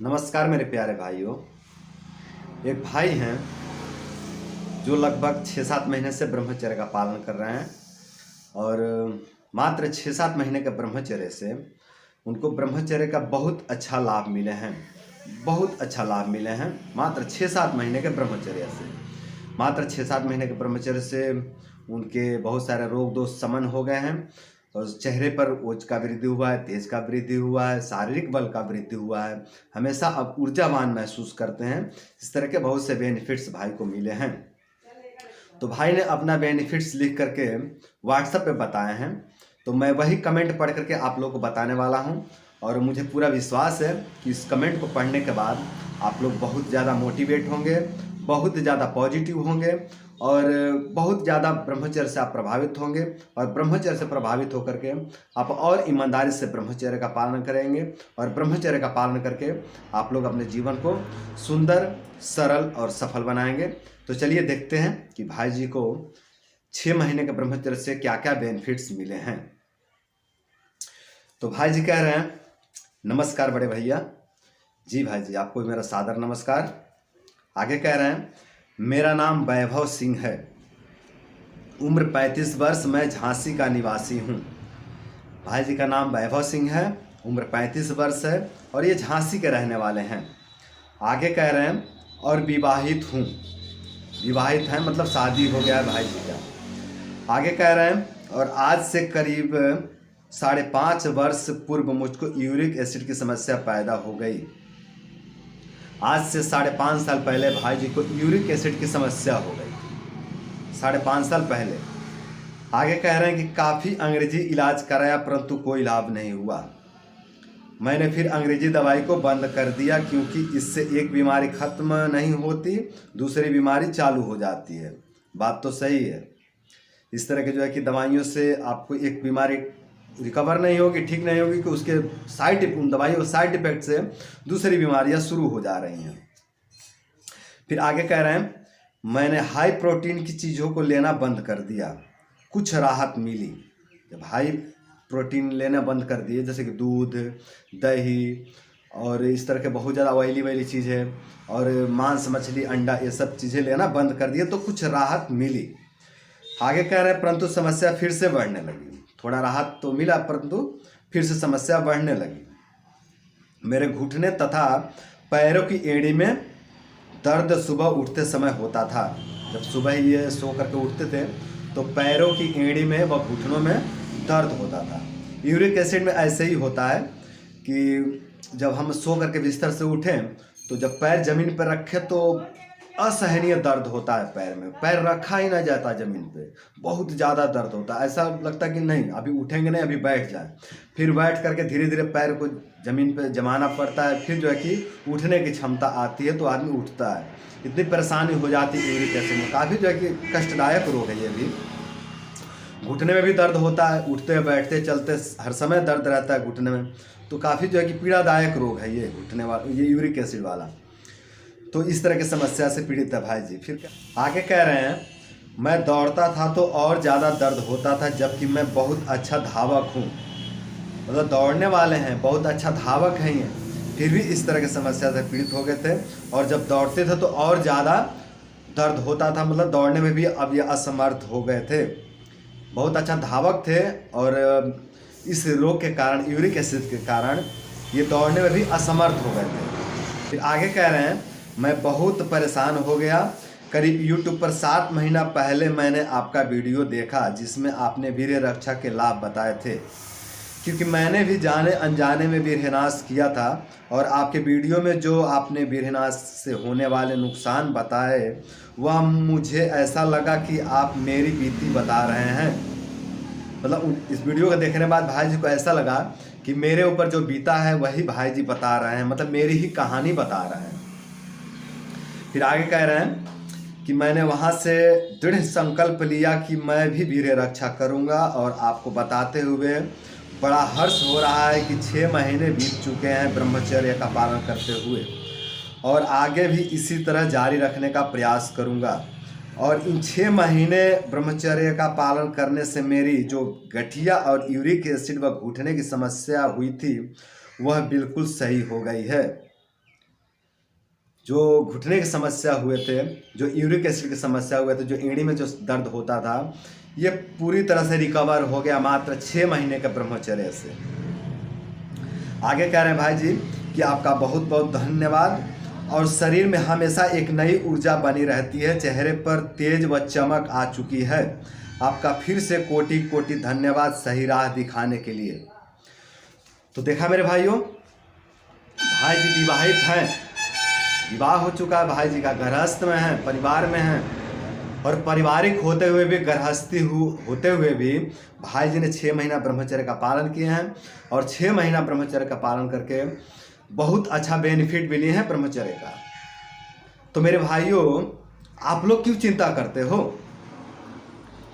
नमस्कार मेरे प्यारे भाइयों। एक भाई हैं जो लगभग 6-7 महीने से ब्रह्मचर्य का पालन कर रहे हैं और मात्र 6-7 महीने के ब्रह्मचर्य से उनको ब्रह्मचर्य का बहुत अच्छा लाभ मिले हैं। बहुत अच्छा लाभ मिले हैं मात्र 6-7 महीने के ब्रह्मचर्य से। मात्र 6-7 महीने के ब्रह्मचर्य से उनके बहुत सारे रोग दोष शमन हो गए हैं और चेहरे पर ओज का वृद्धि हुआ है, तेज का वृद्धि हुआ है, शारीरिक बल का वृद्धि हुआ है। हमेशा अब ऊर्जावान महसूस करते हैं। इस तरह के बहुत से बेनिफिट्स भाई को मिले हैं। तो भाई ने अपना बेनिफिट्स लिख करके व्हाट्सएप पे बताए हैं, तो मैं वही कमेंट पढ़ करके आप लोगों को बताने वाला हूं। और मुझे पूरा विश्वास है कि इस कमेंट को पढ़ने के बाद आप लोग बहुत ज़्यादा मोटिवेट होंगे, बहुत ज़्यादा पॉजिटिव होंगे और बहुत ज़्यादा ब्रह्मचर्य से आप प्रभावित होंगे। और ब्रह्मचर्य से प्रभावित होकर के आप और ईमानदारी से ब्रह्मचर्य का पालन करेंगे और ब्रह्मचर्य का पालन करके आप लोग अपने जीवन को सुंदर, सरल और सफल बनाएंगे। तो चलिए देखते हैं कि भाई जी को 6 महीने के ब्रह्मचर्य से क्या क्या बेनिफिट्स मिले हैं। तो भाई जी कह रहे हैं, नमस्कार बड़े भैया। जी भाई जी, आपको मेरा सादर नमस्कार। आगे कह रहे हैं, मेरा नाम वैभव सिंह है, उम्र 35 वर्ष, मैं झांसी का निवासी हूँ। भाई जी का नाम वैभव सिंह है, उम्र 35 वर्ष है और ये झांसी के रहने वाले हैं। आगे कह रहे हैं, और विवाहित हूँ। विवाहित हैं मतलब शादी हो गया है भाई जी का। आगे कह रहे हैं, और आज से करीब 5.5 वर्ष पूर्व मुझको यूरिक एसिड की समस्या पैदा हो गई। आज से 5.5 साल पहले भाई जी को यूरिक एसिड की समस्या हो गई, 5.5 साल पहले। आगे कह रहे हैं कि काफ़ी अंग्रेजी इलाज कराया परंतु कोई लाभ नहीं हुआ। मैंने फिर अंग्रेजी दवाई को बंद कर दिया क्योंकि इससे एक बीमारी खत्म नहीं होती, दूसरी बीमारी चालू हो जाती है। बात तो सही है। इस तरह के जो है कि दवाइयों से आपको एक बीमारी रिकवर नहीं होगी, ठीक नहीं होगी, कि उसके उन दवाइयों के साइड इफेक्ट से दूसरी बीमारियां शुरू हो जा रही हैं। फिर आगे कह रहे हैं, मैंने हाई प्रोटीन की चीज़ों को लेना बंद कर दिया, कुछ राहत मिली। जब हाई प्रोटीन लेना बंद कर दिए, जैसे कि दूध, दही और इस तरह के बहुत ज़्यादा ऑयली चीज़ें और मांस, मछली, अंडा, ये सब चीज़ें लेना बंद कर दिए तो कुछ राहत मिली। आगे कह रहे हैं, परंतु समस्या फिर से बढ़ने लगी। थोड़ा राहत तो मिला परंतु फिर से समस्या बढ़ने लगी। मेरे घुटने तथा पैरों की एड़ी में दर्द सुबह उठते समय होता था। जब सुबह ये सो करके उठते थे तो पैरों की एड़ी में व घुटनों में दर्द होता था। यूरिक एसिड में ऐसे ही होता है कि जब हम सो करके बिस्तर से उठें तो जब पैर जमीन पर रखें तो असहनीय दर्द होता है पैर में, पैर रखा ही ना जाता जमीन पे, बहुत ज़्यादा दर्द होता है। ऐसा लगता है कि नहीं अभी उठेंगे नहीं, अभी बैठ जाए। फिर बैठ करके धीरे धीरे पैर को ज़मीन पे जमाना पड़ता है, फिर जो है कि उठने की क्षमता आती है तो आदमी उठता है। इतनी परेशानी हो जाती है यूरिक एसिड में, काफ़ी जो है कि कष्टदायक रोग है ये भी। घुटने में भी दर्द होता है, उठते बैठते चलते हर समय दर्द रहता है घुटने में, तो काफ़ी जो है कि पीड़ादायक रोग है ये घुटने वाला, ये यूरिक एसिड वाला। तो इस तरह की समस्या से पीड़ित है भाई जी। फिर आगे कह रहे हैं, मैं दौड़ता था तो और ज़्यादा दर्द होता था, जबकि मैं बहुत अच्छा धावक हूँ। मतलब दौड़ने वाले हैं, बहुत अच्छा धावक हैं ये, फिर भी इस तरह की समस्या से पीड़ित हो गए थे। और जब दौड़ते थे तो और ज़्यादा दर्द होता था, मतलब दौड़ने में भी अब ये असमर्थ हो गए थे। बहुत अच्छा धावक थे और इस रोग के कारण, यूरिक एसिड के कारण, ये दौड़ने में भी असमर्थ हो गए थे। फिर आगे कह रहे हैं, मैं बहुत परेशान हो गया। करीब YouTube पर 7 महीना पहले मैंने आपका वीडियो देखा जिसमें आपने वीर्य रक्षा के लाभ बताए थे, क्योंकि मैंने भी जाने अनजाने में वीर्यनाश किया था। और आपके वीडियो में जो आपने वीर्यनाश से होने वाले नुकसान बताए वह मुझे ऐसा लगा कि आप मेरी बीती बता रहे हैं। मतलब इस वीडियो को देखने के बाद भाई जी को ऐसा लगा कि मेरे ऊपर जो बीता है वही भाई जी बता रहे हैं, मतलब मेरी ही कहानी बता रहे हैं। फिर आगे कह रहे हैं कि मैंने वहाँ से दृढ़ संकल्प लिया कि मैं भी वीर्य रक्षा करूँगा। और आपको बताते हुए बड़ा हर्ष हो रहा है कि 6 महीने बीत चुके हैं ब्रह्मचर्य का पालन करते हुए, और आगे भी इसी तरह जारी रखने का प्रयास करूँगा। और इन 6 महीने ब्रह्मचर्य का पालन करने से मेरी जो गठिया और यूरिक एसिड व घुटने की समस्या हुई थी वह बिल्कुल सही हो गई है। जो घुटने की समस्या हुए थे, जो यूरिक एसिड की समस्या हुए थे, जो एड़ी में जो दर्द होता था, ये पूरी तरह से रिकवर हो गया मात्र 6 महीने के ब्रह्मचर्य से। आगे कह रहे हैं भाई जी कि आपका बहुत बहुत धन्यवाद, और शरीर में हमेशा एक नई ऊर्जा बनी रहती है, चेहरे पर तेज व चमक आ चुकी है। आपका फिर से कोटि कोटि धन्यवाद सही राह दिखाने के लिए। तो देखा मेरे भाइयों, भाई जी विवाहित हैं, विवाह हो चुका है भाई जी का, गृहस्थ में है, परिवार में है, और पारिवारिक होते हुए भी, गृहस्थी होते हुए भी भाई जी ने 6 महीना ब्रह्मचर्य का पालन किए हैं, और 6 महीना ब्रह्मचर्य का पालन करके बहुत अच्छा बेनिफिट भी लिए हैं ब्रह्मचर्य का। तो मेरे भाइयों, आप लोग क्यों चिंता करते हो?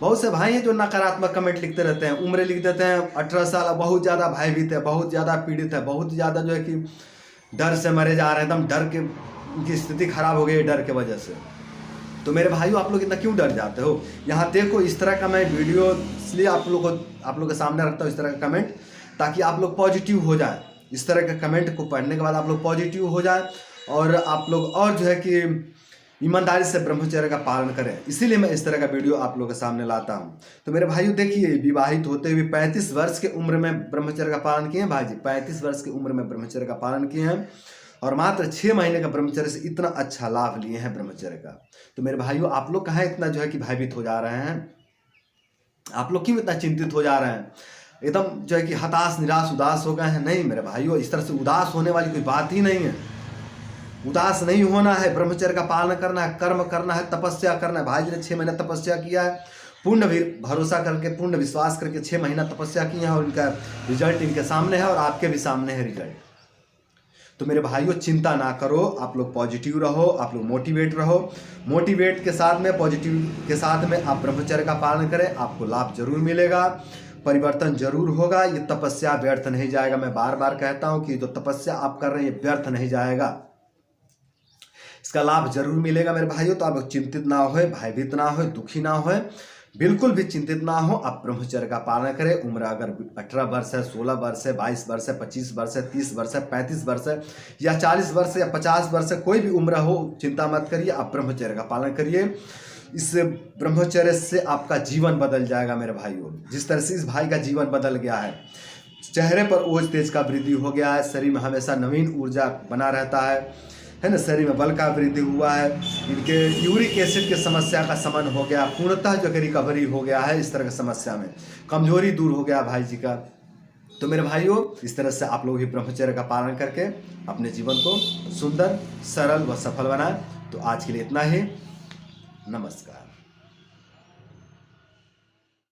बहुत से भाई हैं जो नकारात्मक कमेंट लिखते रहते हैं, उम्र लिख देते हैं 18 साल, बहुत ज़्यादा भयभीत है, बहुत ज़्यादा पीड़ित है, बहुत ज़्यादा जो है कि डर से मरे जा रहे हैं, एकदम डर के उनकी स्थिति खराब हो गई है डर के वजह से। तो मेरे भाइयों, आप लोग इतना क्यों डर जाते हो? यहाँ देखो, इस तरह का मैं वीडियो इसलिए आप लोग के सामने रखता हूँ, इस तरह का कमेंट, ताकि आप लोग पॉजिटिव हो जाए। इस तरह के कमेंट को पढ़ने के बाद आप लोग पॉजिटिव हो जाए, और आप लोग और जो है कि ईमानदारी से ब्रह्मचर्य का पालन करें। इसीलिए मैं इस तरह का वीडियो आप लोगों के सामने लाता हूं। तो मेरे भाइयों देखिए, विवाहित होते हुए 35 वर्ष की उम्र में ब्रह्मचर्य का पालन किए हैं भाई जी, 35 वर्ष की उम्र में ब्रह्मचर्य का पालन किए हैं, और मात्र 6 महीने का ब्रह्मचर्य से इतना अच्छा लाभ लिए हैं ब्रह्मचर्य का। तो मेरे भाइयों, आप लोग कहाँ इतना जो है कि भयभीत हो जा रहे हैं? आप लोग क्यों इतना चिंतित हो जा रहे हैं? एकदम जो है कि हताश, निराश, उदास हो गए हैं? नहीं मेरे भाइयों, इस तरह से उदास होने वाली कोई बात ही नहीं है। उदास नहीं होना है, ब्रह्मचर्य का पालन करना है, कर्म करना है, तपस्या करना है। भाई जी ने 6 महीना तपस्या किया है, पूर्ण भरोसा करके, पूर्ण विश्वास करके 6 महीना तपस्या की है, और इनका रिजल्ट इनके सामने है, और आपके भी सामने है रिजल्ट। तो मेरे भाइयों, चिंता ना करो, आप लोग पॉजिटिव रहो, आप लोग मोटिवेट रहो। मोटिवेट के साथ में, पॉजिटिव के साथ में आप ब्रह्मचर्य का पालन करें, आपको लाभ जरूर मिलेगा, परिवर्तन जरूर होगा। ये तपस्या व्यर्थ नहीं जाएगा। मैं बार बार कहता हूँ कि जो तपस्या आप कर रहे हैं ये व्यर्थ नहीं जाएगा, इसका लाभ जरूर मिलेगा मेरे भाइयों। तो आप लोग चिंतित ना हो, भयभीत ना हो, दुखी ना हो, बिल्कुल भी चिंतित ना हो। आप ब्रह्मचर्य का पालन करें। उम्र अगर 18 वर्ष है, 16 वर्ष है, 22 वर्ष है, 25 वर्ष है, 30 वर्ष है, 35 वर्ष है, या 40 वर्ष या 50 वर्ष है, कोई भी उम्र हो, चिंता मत करिए, आप ब्रह्मचर्य का पालन करिए। इस ब्रह्मचर्य से आपका जीवन बदल जाएगा मेरे भाइयों। जिस तरह से इस भाई का जीवन बदल गया है, चेहरे पर ओज तेज का वृद्धि हो गया है, शरीर में हमेशा नवीन ऊर्जा बना रहता है ना, शरीर में बल का वृद्धि हुआ है, इनके यूरिक एसिड की समस्या का शमन हो गया, पूर्णतः जो कि रिकवरी हो गया है, इस तरह की समस्या में कमजोरी दूर हो गया भाई जी का। तो मेरे भाइयों, इस तरह से आप लोग भी ब्रह्मचर्य का पालन करके अपने जीवन को सुंदर, सरल व सफल बनाएं। तो आज के लिए इतना ही। नमस्कार।